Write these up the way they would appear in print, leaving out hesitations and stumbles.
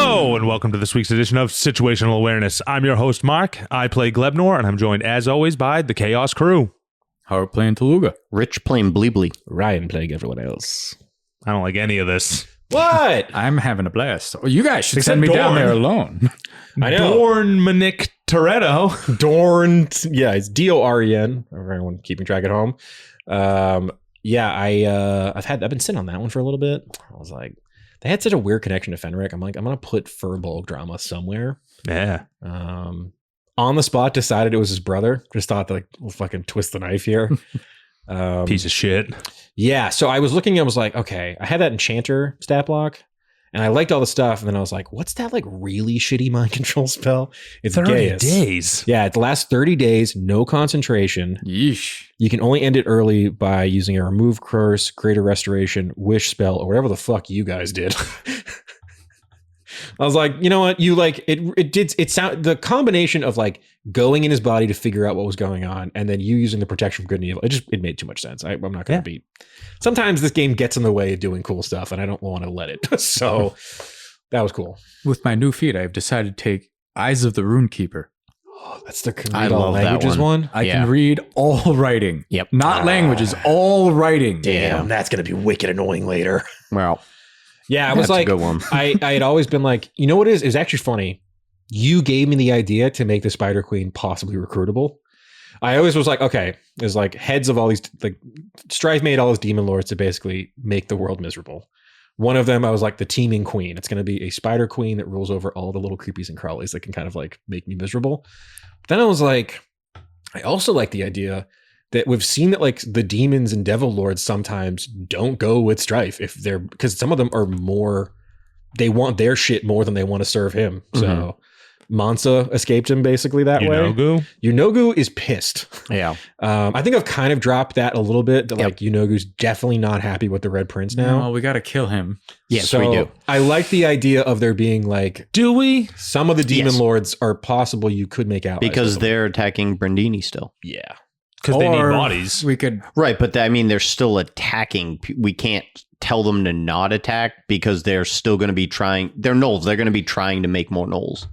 Hello, and welcome to this week's edition of Situational Awareness. I'm your host, Mark. I play Glebnor, and I'm joined, as always, by the Chaos Crew. Howard playing Taluga. Rich playing Bleebly. Ryan playing everyone else. I don't like any of this. What? I'm having a blast. Oh, you guys should Except send me down Dorn. there alone. I know. Dorn Manic Toretto. Dorn. Yeah, it's Doren. Everyone keeping track at home. I've been sitting on that one for a little bit. I was like, they had such a weird connection to Fenric. I'm like, I'm gonna put Furball drama somewhere. Yeah. On the spot, decided it was his brother. Just thought like, we'll fucking twist the knife here. Piece of shit. Yeah, so I was looking, I was like, okay, I had that Enchanter stat block, and I liked all the stuff, and then I was like, what's that like really shitty mind control spell? It's 30 Gaius. days. Yeah, it lasts 30 days, no concentration. Yeesh. You can only end it early by using a remove curse, greater restoration, wish spell, or whatever the fuck you guys did. I was like, you know what? You like it sound the combination of like going in his body to figure out what was going on, and then you using the protection from good and evil. It made too much sense. I'm not going to be. Sometimes this game gets in the way of doing cool stuff, and I don't want to let it. So that was cool. With my new feat, I've decided to take Eyes of the Runekeeper. Oh, that's the I read all love that languages one. I can read all writing. Yep. Not languages, all writing. Damn, that's going to be wicked annoying later. Well, Yeah, I was that's like, a good one. I had always been like, you know what it is? It was actually funny. You gave me the idea to make the Spider Queen possibly recruitable. I always was like, okay, there's like heads of all these, like Strife made all those demon lords to basically make the world miserable. One of them, I was like the teeming queen. It's going to be a spider queen that rules over all the little creepies and crawlies that can kind of like make me miserable. Then I was like, I also like the idea that we've seen that like the demons and devil lords sometimes don't go with Strife if they're, because some of them are more, they want their shit more than they want to serve him. So Mansa escaped him basically that way. Yunogu is pissed. Yeah. I think I've kind of dropped that a little bit. That like Yunogu's definitely not happy with the Red Prince now. No, we got to kill him. Yes, So we do. I like the idea of there being like, Do we? some of the demon Yes. lords are possible you could make out Because they're attacking Brandini still. yeah. Because they need Or bodies. We could. Right, but I mean, they're still attacking. We can't tell them to not attack because they're still going to be trying. They're gnolls. They're going to be trying to make more gnolls.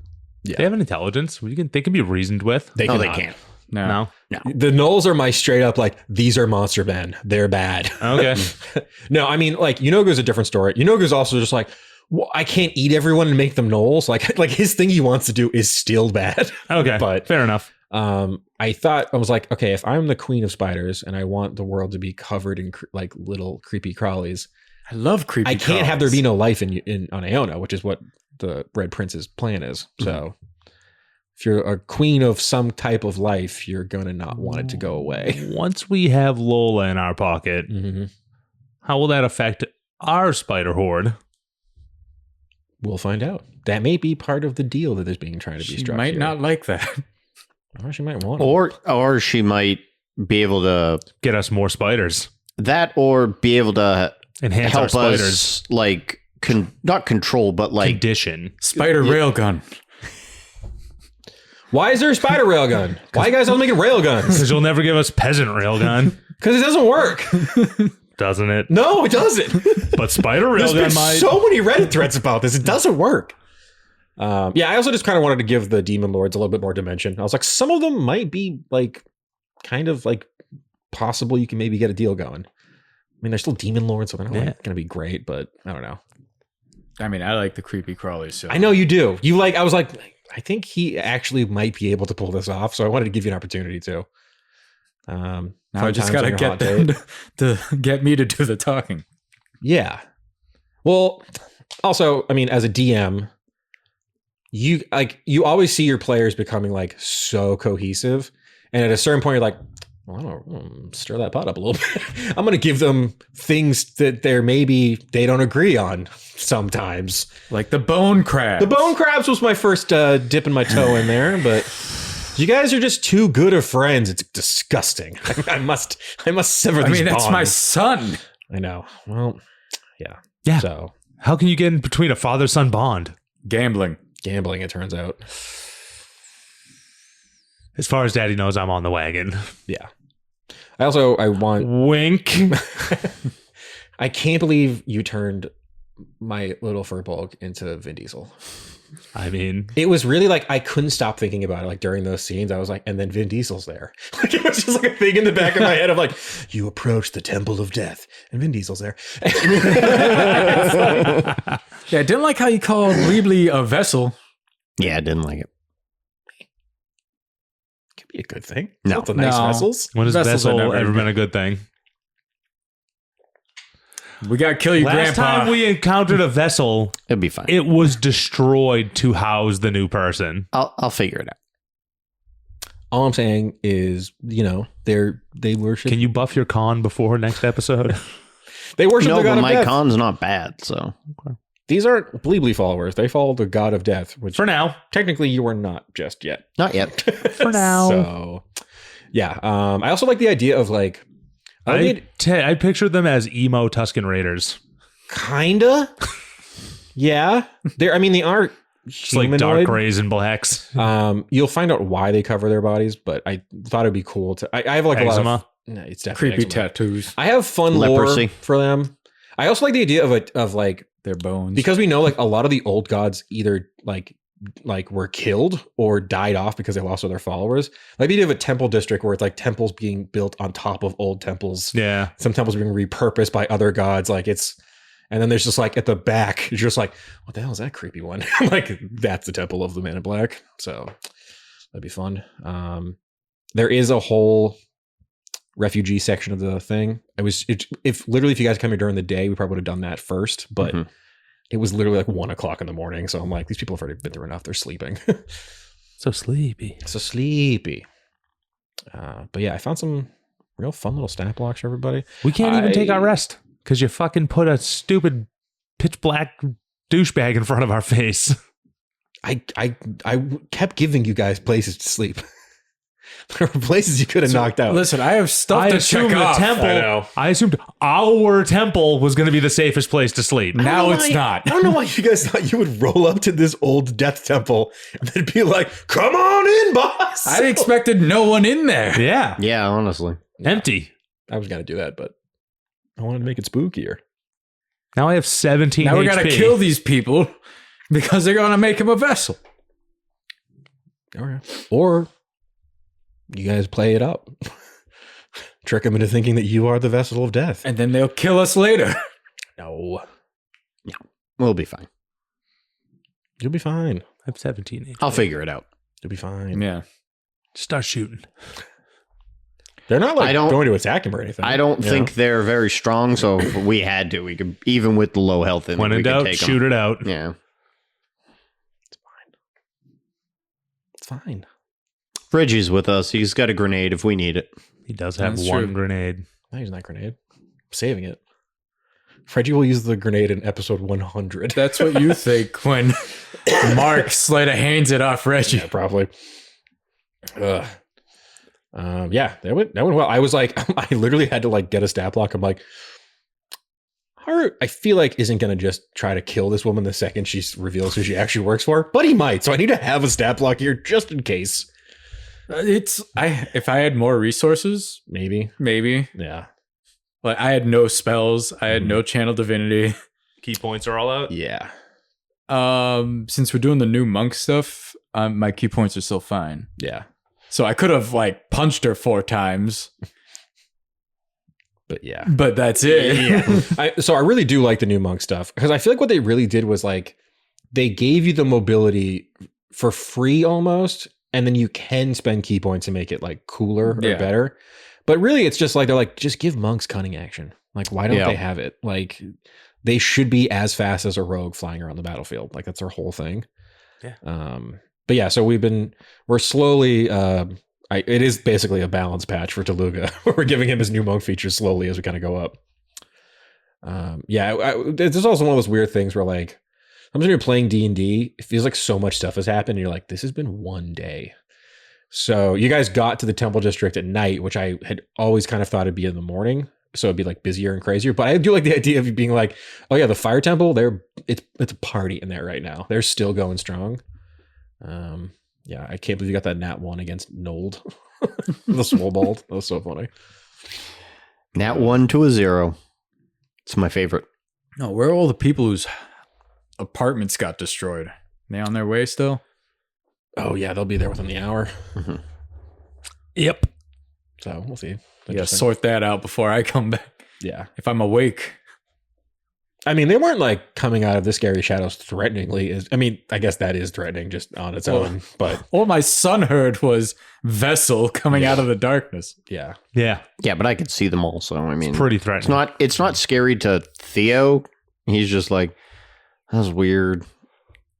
Yeah. They have an intelligence. They can be reasoned with. They No, they cannot. can't. No. The gnolls are my straight up like, these are monster men. They're bad. Okay. No, I mean, like, Yunogu's a different story. Yunogu's also just like, well, I can't eat everyone and make them gnolls. Like his thing he wants to do is still bad. Okay. But fair enough. I thought, I was like, okay, if I'm the queen of spiders and I want the world to be covered in like little creepy crawlies, I love creepy. I can't have there be no life in on Aona, which is what the Red Prince's plan is. So if you're a queen of some type of life, you're going to not want it to go away. Once we have Lola in our pocket, how will that affect our spider horde? We'll find out. That may be part of the deal that is being trying to be She struck. might here. not like that. Or she might want it. Or she might be able to Get us more spiders. that, or be able to Enhance our help spiders. us, like not control, but like Condition. Spider railgun. Why is there a spider railgun? Why are you guys all making railguns? Because you'll never give us peasant railgun, Because it doesn't work. doesn't it? No, it doesn't. But spider There's been railgun might. so many Reddit threads about this. It doesn't work. Yeah, I also just kind of wanted to give the demon lords a little bit more dimension. I was like, some of them might be like kind of like possible you can maybe get a deal going. I mean, they're still demon lords, so they're not going to be great, but I don't know. I mean, I like the creepy crawlies. So I know you do. You like, I was like, I think he actually might be able to pull this off. So I wanted to give you an opportunity to. Now I just got to to get them to get me to do the talking. Yeah. Well, also, I mean, as a DM, you always see your players becoming like so cohesive, and at a certain point, you're like, well, I don't stir that pot up a little bit. I'm going to give them things that they don't agree on sometimes. Like the bone crab. The bone crabs was my first dipping my toe in there, but you guys are just too good of friends. It's disgusting. I must sever these that's bonds. my son. I know. Well, yeah. Yeah. So How can you get in between a father-son bond? Gambling. gambling, it turns out. As far as Daddy knows, I'm on the wagon. Yeah. I want Wink. I can't believe you turned my little furball into Vin Diesel. I mean, It was really like I couldn't stop thinking about it. Like during those scenes, I was like, and then Vin Diesel's there. Like it was just like a thing in the back of my head of like, you approach the Temple of Death, and Vin Diesel's there. Yeah, I didn't like how you called Weebly a vessel. Yeah, I didn't like it. Could be a good thing. No. Lots of nice No. vessels. when has Vessels are Vessel never ever good. been a good thing? We got to kill your Last grandpa. time we encountered a vessel, It'll be fine. it was destroyed to house the new person. I'll figure it out. All I'm saying is, they worship. Can you buff your con before next episode? They worship No, the god but of my death. con's not bad, so These aren't Bleebly followers. They follow the god of death, which For now. technically you are not just yet. not yet. For now. So, yeah. I also like the idea of like, I pictured them as emo Tuscan Raiders. kinda. Yeah. They are Just like dark humanoid. grays and blacks. You'll find out why they cover their bodies, but I thought it'd be cool to. I have like a lot Eczema. of. No, it's definitely Creepy eczema. tattoos. I have fun Leprosy. lore for them. I also like the idea of like, Their bones. because we know like a lot of the old gods either like were killed or died off because they lost all their followers. Like the idea of a temple district where it's like temples being built on top of old temples. Yeah. Some temples being repurposed by other gods. Like it's, and then there's just like at the back, you're just like, what the hell is that creepy one? Like that's the temple of the Man in Black. So that'd be fun. There is a whole refugee section of the thing. If you guys come here during the day, we probably would have done that first, but Mhm. it was literally like 1:00 in the morning. So I'm like, these people have already been through enough. They're sleeping. So sleepy. So sleepy. But yeah, I found some real fun little stat blocks for everybody. We can't even take our rest because you fucking put a stupid pitch black douchebag in front of our face. I kept giving you guys places to sleep. There were places you could have knocked out. Listen, I have stuff I to assumed check the off. I know. temple. I assumed our temple was going to be the safest place to sleep. Now it's not. I don't know why you guys thought you would roll up to this old death temple and then be like, "Come on in, boss." I expected no one in there. Yeah. Yeah, honestly. Empty. I was gonna do that, but I wanted to make it spookier. Now I have 17 Now we HP. got to kill these people because they're going to make him a vessel. Or you guys play it up, trick them into thinking that you are the vessel of death. And then they'll kill us later. No, We'll be fine. you'll be fine. I have 17 HP. I'll figure it out. You'll be fine. Yeah. Start shooting. They're not like I don't- going to attack him or anything. I don't you think know? they're very strong, so if we had to. We could, even with the low health in When we in could doubt, take 'em. shoot it out. Yeah. it's fine. Reggie's with us. He's got a grenade if we need it. He does have That's one true. grenade. I'm using that grenade. I'm saving it. Reggie will use the grenade in episode 100. That's what you think when Mark Slater hands it off Reggie. Yeah, probably. Ugh. Yeah, that went well. I was like, I literally had to like get a stat block. I'm like, Haru, I feel like isn't gonna just try to kill this woman the second she reveals who she actually works for, but he might. So I need to have a stat block here just in case. If I had more resources, Maybe. maybe. Yeah. Like I had no spells, I had no channel divinity. Key points are all out. Yeah. Since we're doing the new monk stuff, my key points are still fine. Yeah. So I could have like punched her 4 times, But yeah. but that's it. So I really do like the new monk stuff because I feel like what they really did was like they gave you the mobility for free almost, and then you can spend key points to make it like cooler or Yeah. better. But really, it's just like they're like, just give monks cunning action. Like, why don't Yeah. they have it? Like, they should be as fast as a rogue flying around the battlefield. Like, that's their whole thing. Yeah. But yeah, so we're slowly. It is basically a balance patch for Teluga. We're giving him his new monk features slowly as we kind of go up. There's also one of those weird things where like sometimes when you're playing D&D, it feels like so much stuff has happened. And you're like, this has been one day. So you guys got to the temple district at night, which I had always kind of thought it'd be in the morning. So it'd be like busier and crazier. But I do like the idea of you being like, oh yeah, the fire temple, it's a party in there right now. They're still going strong. Yeah, I can't believe you got that nat 1 against Nold. The Swobold. That was so funny. Nat 1 to a 0. It's my favorite. No, where are all the people whose apartments got destroyed? They on their way still? Oh yeah, they'll be there within the hour. Mhm. Yep. So we'll see. Yeah, Interesting. sort that out before I come back. Yeah. If I'm awake. I mean, they weren't like coming out of the scary shadows threateningly. I mean, I guess that is threatening just on its Well- own. But All my son heard was vessel coming out of the darkness. yeah, Yeah. Yeah, but I could see them also. I mean, Pretty threatening. it's not scary to Theo. He's just like, that's weird.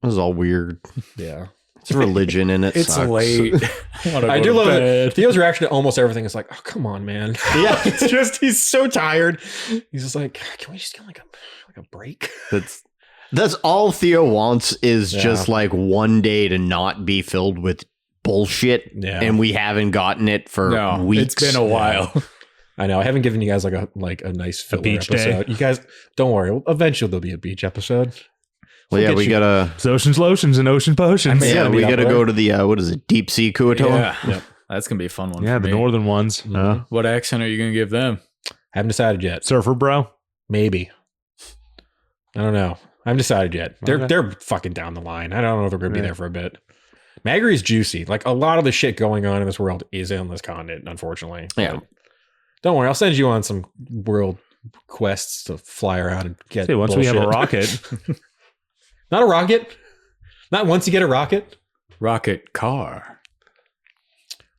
This is all weird. yeah. It's religion and it It's sucks. late. I do love it. Theo's reaction to almost everything is like, "Oh, come on, man." Yeah. It's just he's so tired. He's just like, "Can we just get like a break?" That's all Theo wants is Yeah. just like one day to not be filled with bullshit. Yeah. And we haven't gotten it for No, weeks. it's been a while. I know. I haven't given you guys like a nice filler beach day. episode. You guys, don't worry. Eventually there'll be a beach episode. Well, yeah, We'll we get you- gotta. It's oceans, lotions, and ocean potions. I mean, Yeah, gotta we be up gotta there. go to the what is it? Deep sea Kuaton. Yeah. Yep. That's going to be a fun one. Yeah, for the me. northern ones. Mhm. What accent are you going to give them? Haven't decided yet. Surfer bro. Maybe. I don't know. I haven't decided yet. Okay. They're fucking down the line. I don't know if they're gonna be Right. there for a bit. Magri's juicy. Like a lot of the shit going on in this world is in this continent, unfortunately. Yeah. Don't worry, I'll send you on some world quests to fly around and get. See, once we have a bullshit. rocket, Not a rocket. Not once you get a rocket. Rocket car.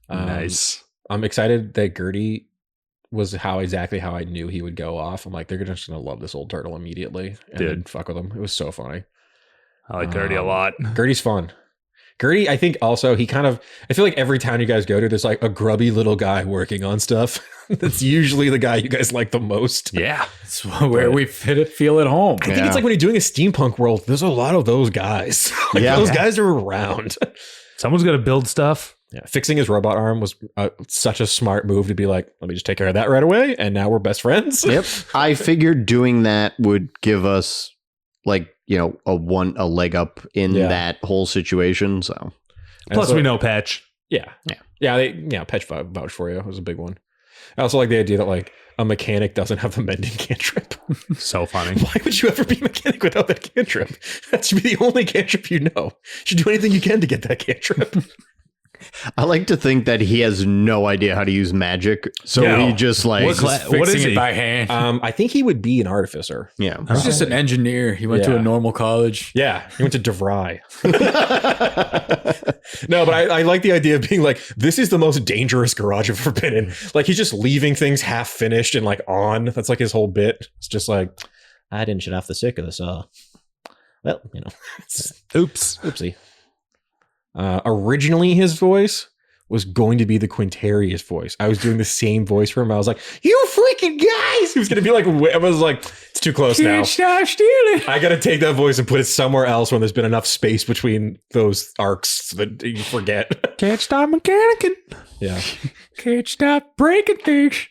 nice. I'm excited that Gertie was exactly how I knew he would go off. I'm like, they're just gonna love this old turtle immediately and then Dude. fuck with him. It was so funny. I like Gertie a lot. Gertie's fun. Gertie, I think also I feel like every town you guys go to, there's like a grubby little guy working on stuff. That's usually the guy you guys like the most. Yeah. It's where we feel at home. I think it's like when you're doing a steampunk world, there's a lot of those guys. Like Yeah. those guys are around. Someone's got to build stuff. Yeah, fixing his robot arm was such a smart move to be like, let me just take care of that right away, and now we're best friends. Yep. I figured doing that would give us like, a leg up in Yeah. that whole situation. So And Plus, so- we know Patch. Yeah. Patch vouch for you. It was a big one. I also like the idea that like a mechanic doesn't have the mending cantrip. So funny. Why would you ever be a mechanic without that cantrip? That should be the only cantrip you know. You should do anything you can to get that cantrip. I like to think that he has no idea how to use magic. So No. he just like, What Just what fixing is it he? by hand. I think he would be an artificer. yeah. He's just an engineer. He went to Yeah. a normal college. Yeah, he went to DeVry. No, but I like the idea of being like, this is the most dangerous garage I've ever been in. Like he's just leaving things half finished and like on. That's like his whole bit. It's just like, I didn't shut off the stick of the saw. Well, it's Oops. oopsie. Originally, his voice was going to be the Quintarius voice. I was doing the same voice for him. I was like, "You freaking guys!" He was going to be like, I was like, "It's too close now. Can't stop stealing. I got to take that voice and put it somewhere else when there's been enough space between those arcs that you forget." Can't stop mechanicking. Yeah. Can't stop breaking things.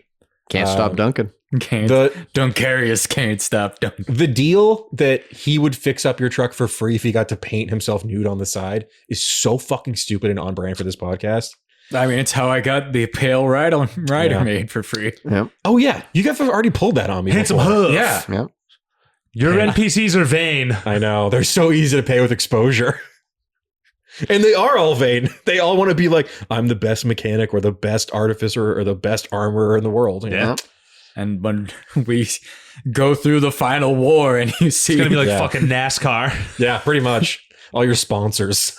Can't stop dunking. Can't. The Duncarius can't stop dunking. the deal that he would fix up your truck for free if he got to paint himself nude on the side is so fucking stupid and on brand for this podcast. I mean, it's how I got the pale rider Yeah. made for free. Yep. Oh yeah, you guys have already pulled that on me. Handsome before. hoof. Yeah. Yep. Your Yeah. NPCs are vain. I know. They're so easy to pay with exposure. And they are all vain. They all want to be like, I'm the best mechanic or the best artificer or the best armorer in the world. you know? Yeah. And when we go through the final war and you see It's going to be like Yeah. fucking NASCAR. Yeah, pretty much. All your sponsors.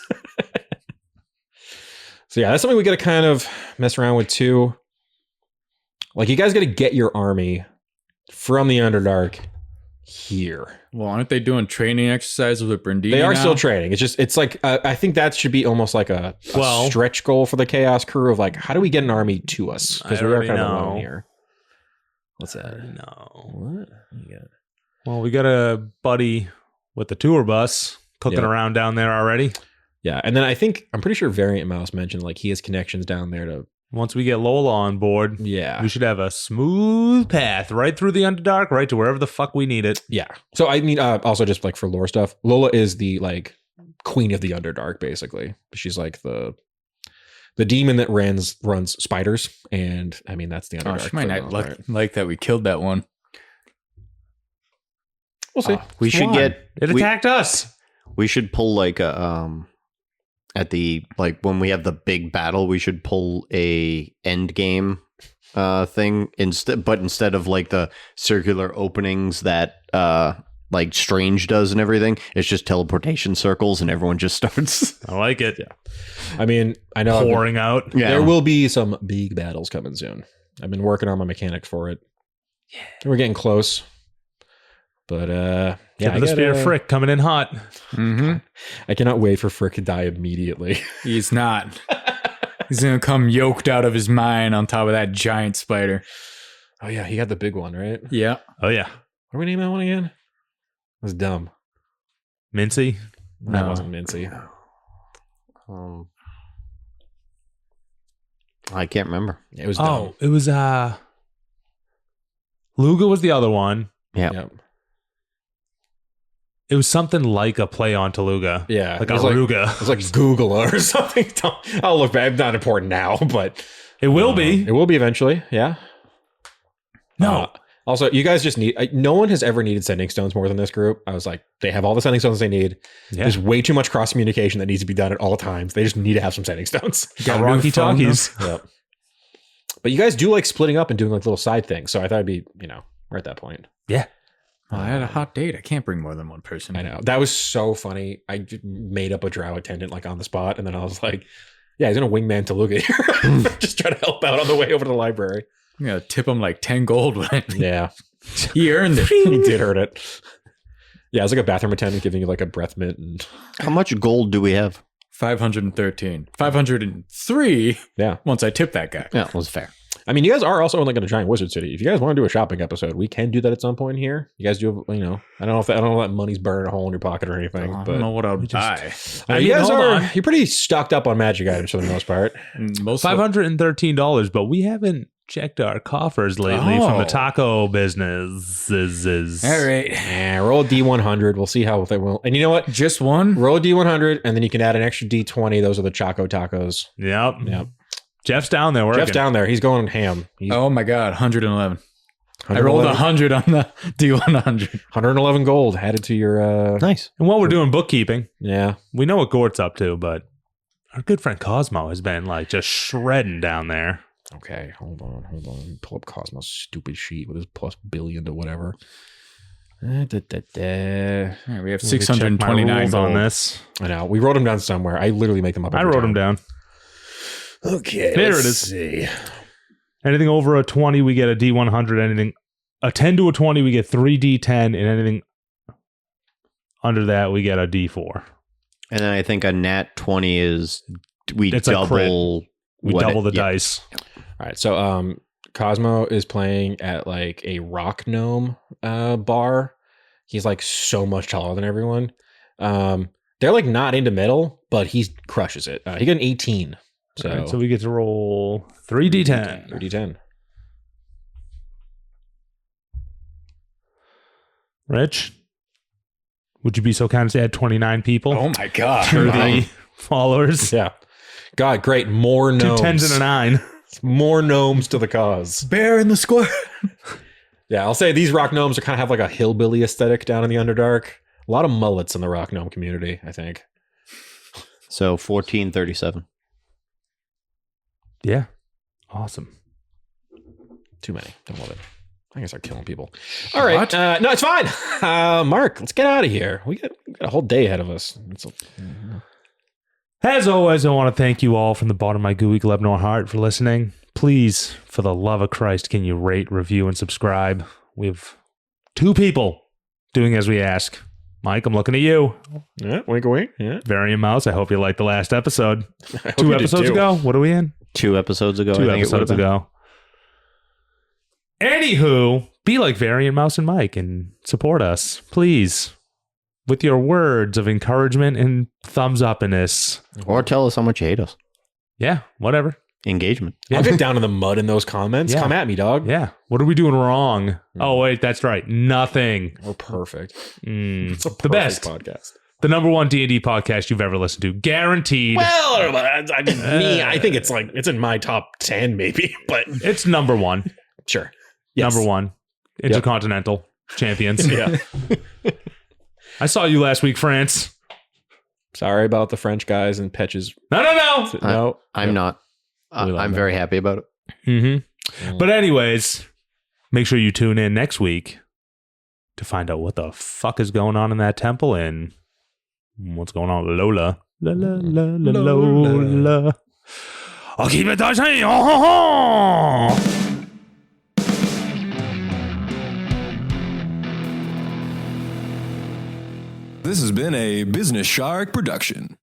So yeah, that's something we got to kind of mess around with too. Like you guys got to get your army from the Underdark here. well, aren't they doing training exercises with Brindini They are now? still training. It's like I think that should be almost like a Well- stretch goal for the Chaos crew of like, how do we get an army to us? Because I we are already kind of know. alone here. What's that? No. What? You got- Well, we got a buddy with the tour bus cooking Yeah. around down there already. Yeah, and then I'm pretty sure Variant Mouse mentioned like he has connections down there to. Once we get Lola on board, Yeah, we should have a smooth path right through the Underdark, right to wherever the fuck we need it. yeah. So I mean, also just like for lore stuff, Lola is the like queen of the Underdark, basically. She's like the demon that runs spiders, and I mean that's the Underdark. Oh, she might for the not most part. like that we killed that one. We'll see. We should Why? get. It attacked us. We should pull like a at the like when we have the big battle. We should pull a end game thing instead of like the circular openings that like Strange does and everything. It's just teleportation circles and everyone just starts. I like it. Yeah. I mean, I know Pouring out. Yeah. there will be some big battles coming soon. I've been working on my mechanics for it. Yeah, we're getting close. But yeah, The Spear of Frick coming in hot. Mm-hmm. I cannot wait for Frick to die immediately. He's not. He's gonna come yoked out of his mind on top of that giant spider. Oh yeah, he had the big one, right? Yeah. Oh, yeah. What do we name that one again? It was dumb. Mincy. That No. wasn't Mincy. I can't remember. It was dumb. Oh, it was Luga was the other one. Yeah. Yep. It was something like a play on Taluga. Yeah. Like it a was like, Ruga. it was like Google or something. I'll look back. Not important now, but It will be. It will be eventually. Yeah. No. Also, you guys just need. No one has ever needed sending stones more than this group. I was like, they have all the sending stones they need. Yeah. There's way too much cross communication that needs to be done at all times. They just need to have some sending stones. Got a new Rocky phone Talkies. Yep. But you guys do like splitting up and doing like little side things. So I thought it'd be, we're at that point. Yeah. Well, I had a hot date. I can't bring more than one person. I know. That was so funny. I just made up a drow attendant like on the spot. And then I was like, yeah, he's going to wingman Taluga here. Just try to help out on the way over to the library. I'm gonna tip him like 10 gold when Yeah. he earned it. He did hurt it. Yeah, it's like a bathroom attendant giving you like a breath mint. And How much gold do we have? 513. 503 yeah. once I tip that guy. Yeah, that was fair. I mean, you guys are also in like in a giant wizard city. If you guys want to do a shopping episode, we can do that at some point here. You guys do, I don't know if that money's burning a hole in your pocket or anything. I but don't know what I'll just- buy. I you mean, guys hold are on. you're pretty stocked up on magic items for the most part. Most of- $513, but we haven't checked our coffers lately from the Oh. taco business. All right. Roll a D100. We'll see how they will. And you know what? Just one? Roll a D100, and then you can add an extra D20. Those are the Choco Tacos. Yep. Yep. Jeff's down there working. Jeff's down there. He's going ham. He's Oh my God, 111. I rolled 100 on the D100. 111 gold added to your. Nice. And while we're doing bookkeeping, Yeah. we know what Gort's up to, but our good friend Cosmo has been like just shredding down there. Okay. Hold on. Pull up Cosmo's stupid sheet with his plus billion to whatever. Yeah, we have Let me check my 629 rules on gold. this. I know. We wrote them down somewhere. I literally make them up. I every wrote time. them down. Okay. There let's it is. See. Anything over a 20, we get a D100. Anything a 10 to a 20, we get 3D10, and anything under that, we get a D4. And then I think a nat 20 is we It's a double. We what double the yeah. dice. All right. So Cosmo is playing at like a rock gnome bar. He's like so much taller than everyone. They're like not into metal, but he crushes it. He got an 18. So, All right, so we get to roll 3D10. 3D10. Rich, would you be so kind as to add 29 people Oh my God. to the followers? Yeah. God, great. More Two gnomes. 10s and a 9. More gnomes to the cause. Bear in the square. Yeah, I'll say these rock gnomes are kind of have like a hillbilly aesthetic down in the Underdark. A lot of mullets in the rock gnome community, I think. So 1437. Yeah. Awesome. Too many. Don't love it. I can start killing people. All right. What? No, it's fine. Mark, let's get out of here. We got a whole day ahead of us. As always, I want to thank you all from the bottom of my gooey Glebnor heart for listening. Please, for the love of Christ, can you rate, review, and subscribe? We have 2 people doing as we ask. Mike, I'm looking at you. Yeah, wink, wink. Yeah. Variant Mouse, I hope you liked the last episode. I hope 2 you did episodes too. ago? What are we in? 2 episodes ago. 2 I think it episodes would've been. ago. Anywho, be like Variant Mouse and Mike and support us, please, with your words of encouragement and thumbs uppiness. Or tell us how much you hate us. Yeah, whatever. Engagement. Yeah. I'll get down in the mud in those comments. Yeah. Come at me, dog. Yeah. What are we doing wrong? Oh, wait, that's right. Nothing. We're perfect. It's a the perfect best. podcast. The number 1 D&D podcast you've ever listened to. Guaranteed. Well, I mean, me, I think it's like it's in my top 10, maybe, but It's number 1. sure. Yes. Number 1. Intercontinental. champions. Yeah. I saw you last week, France. Sorry about the French guys and Petch's. No. No, I'm not. We love I'm them. very happy about it. Mm-hmm. But anyways, make sure you tune in next week to find out what the fuck is going on in that temple and what's going on with Lola. La, la, la, la, Lola. I'll keep it touching. This has been a Business Shark production.